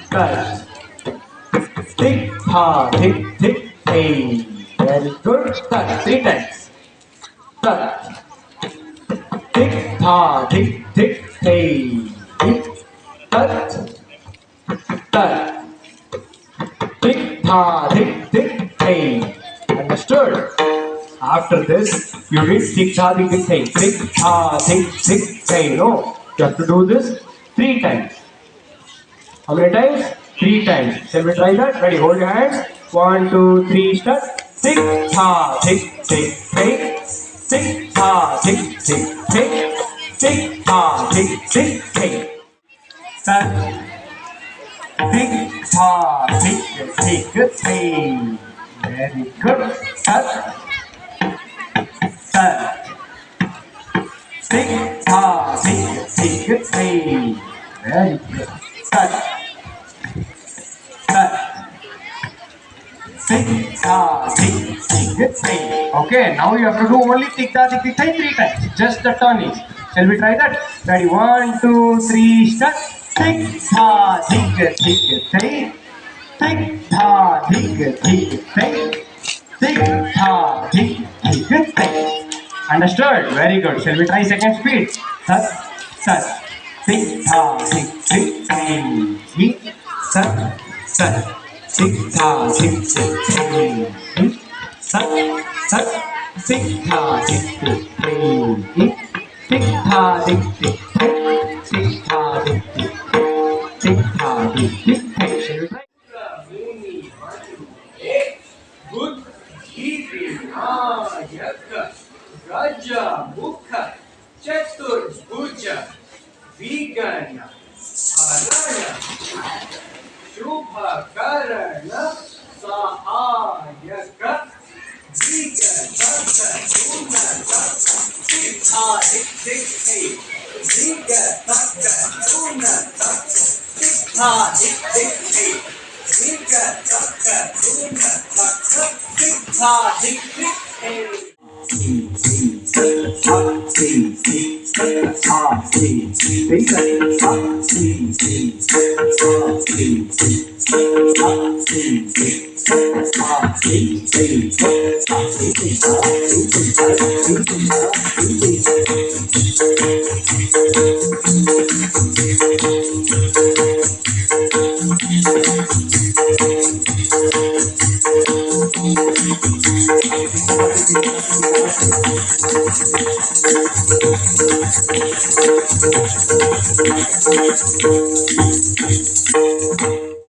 Touch. Tick, ha, tick, tick, hey. Very good. Touch. 3 times. Touch. Tick, ha, tick, tick, hey. Touch. Touch. Tick, ha, tick, tick, hey. Understood? After this, you did tick, ha, tick, tick, hey. Tick, ha, tick, tick, hey. No. You have to do this 3 times. How many times? 3 times. Shall we try that? Ready? Hold your hands. 1, 2, 3, start. Tick, ha, tick, tick, tick. Tick, ha, tick, tick, tick. Tick, ha, tick, tick, tick. Start. Tick, ha, tick, tick, tick. Very good. Start. Start. Tick, ha, tick, tick, tick. Very good. Start. Tick, ta, tick, tick, tick. Okay, now you have to do only tick, ta, tick, tick, 3 times. Just the turning. Shall we try that? Ready? 1, 2, 3, start. Tick, ta, tick, tick, tick. Tick, ta, tick, tick, tick. Tick, ta, tick, tick, tick. Understood? Very good. Shall we try second speed? Sat, sat. Tick, ta, tick, tick, tick. Sat, sat. Tick, ta, tick, tick, tick. Sat, sat. Tick, ta, tick, tick, tick. Tick, ta, tick, tick, tick. Tick, ta, tick, tick, tick. Tick, ta, tick, tick, tick. Shall we try? Raja Mukha Chaturbhuja Vigana Harana Shubha Karana Sahayaka Vigataka Gunataka Tikha Tikhi Vigataka Gunataka Tikha Tikhi Vigataka Gunataka Tikha Tikhi Thank you.